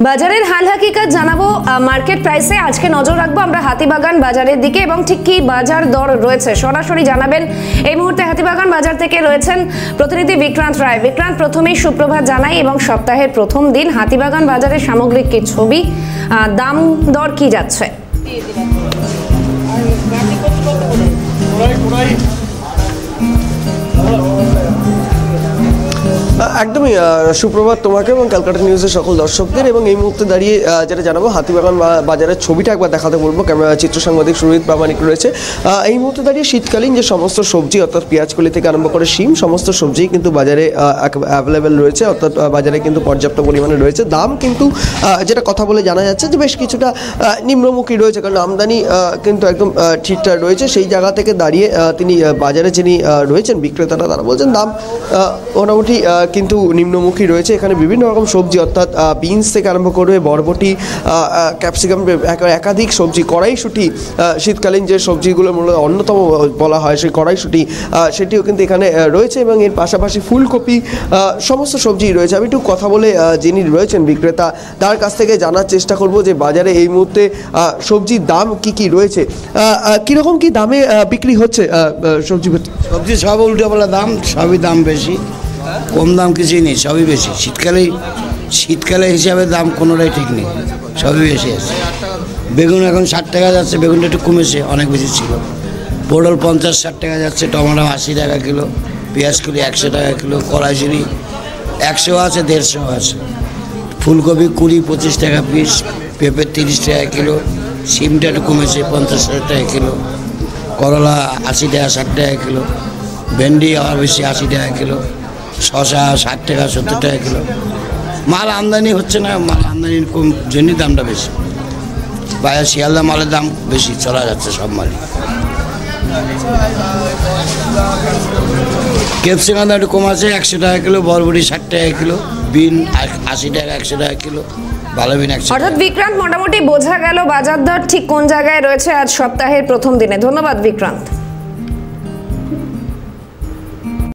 বাজারের হাল হাকিকত জানাবো মার্কেট প্রাইসে। আজকে নজর রাখবো আমরা হাতিবাগান বাজারের দিকে এবং ঠিক কি বাজার দর রয়েছে সরাসরি জানাবেন এই মুহূর্তে হাতিবাগান বাজার থেকে রয়েছেন প্রতিনিধি বিক্রান্ত রায়। বিক্রান্ত, প্রথমেই সুপ্রভাত জানাই এবং সপ্তাহের প্রথম দিন হাতিবাগান বাজারের সামগ্রিক কি ছবি, দাম দর কি যাচ্ছে? একদমই সুপ্রভাত তোমাকে এবং ক্যালকাটা নিউজের সকল দর্শকদের। এবং এই মুহূর্তে দাঁড়িয়ে যেটা জানাবো হাতিবাগান বাজারের ছবিটা একবার দেখাতে বলবো। ক্যামেরা চিত্র সাংবাদিক সুরজিৎ প্রামাণিক রয়েছে। এই মুহূর্তে দাঁড়িয়ে শীতকালীন যে সমস্ত সবজি অর্থাৎ পেঁয়াজকলি থেকে আরম্ভ করে শিম সমস্ত সবজি কিন্তু বাজারে অ্যাভেলেবেল রয়েছে, অর্থাৎ বাজারে কিন্তু পর্যাপ্ত পরিমাণে রয়েছে। দাম কিন্তু যেটা কথা বলে জানা যাচ্ছে যে বেশ কিছুটা নিম্নমুখী রয়েছে, কারণ আমদানি কিন্তু একদম ঠিকঠাক রয়েছে। সেই জায়গা থেকে দাঁড়িয়ে তিনি বাজারে যিনি রয়েছেন বিক্রেতারা তারা বলছেন দাম মোটামুটি কিন্তু নিম্নমুখী রয়েছে। এখানে বিভিন্ন রকম সবজি অর্থাৎ বিনস থেকে আরম্ভ করে বরবটি, ক্যাপসিকাম, একাধিক সবজি, কড়াইশুঁটি, শীতকালীন যে সবজিগুলো মূলত অন্যতম বলা হয় সেই কড়াইশুঁটি, সেটিও কিন্তু এখানে রয়েছে। এবং এর পাশাপাশি ফুলকপি, সমস্ত সবজি রয়েছে। আমি একটু কথা বলে যিনি রয়েছেন বিক্রেতা তার কাছ থেকে জানার চেষ্টা করব যে বাজারে এই মুহূর্তে সবজির দাম কি কি রয়েছে, কীরকম কি দামে বিক্রি হচ্ছে সবজি? সবজি সব উল্টোপাল্টা দাম, সবই দাম বেশি, কম দাম কিছুই নেই, সবই বেশি। শীতকালে হিসাবে দাম কোনোটাই ঠিক নেই, সবই বেশি আছে। বেগুন এখন 60 টাকা যাচ্ছে, বেগুনটা একটু কমেছে, অনেক বেশি ছিল। পটল 50-60 টাকা যাচ্ছে, টমেটো 80 টাকা কিলো, পেঁয়াজকলি 100 টাকা কিলো, কড়াইশুঁটি 100 আছে, 150 আছে। ফুলকপি 20-25 টাকা পিস, পেঁপে 30 টাকা কিলো, সিমটা একটু কমেছে 50 টাকা কিলো, করলা 80 টাকা 60 টাকা কিলো, ভেন্ডি আবার বেশি 80 টাকা কিলো, শসা 60 টাকা 70 টাকা কিলো। মাল আমদানি হচ্ছে না, মাল আমদানির কম জন্যই দামটা বেশি। বাইরে শিয়ালদা মালের দাম বেশি চলা যাচ্ছে সব মালই। ক্যাপসিকাম একটু কম আছে, 100 টাকা কিলো, বরবটি 60 টাকা কিলো, বিন 80 টাকা 100 টাকা কিলো, ভালো বিন 100। অর্থাৎ বিক্রান্ত মোটামুটি বোঝা গেল বাজার দর ঠিক কোন জায়গায় রয়েছে আজ সপ্তাহের প্রথম দিনে। ধন্যবাদ বিক্রান্ত।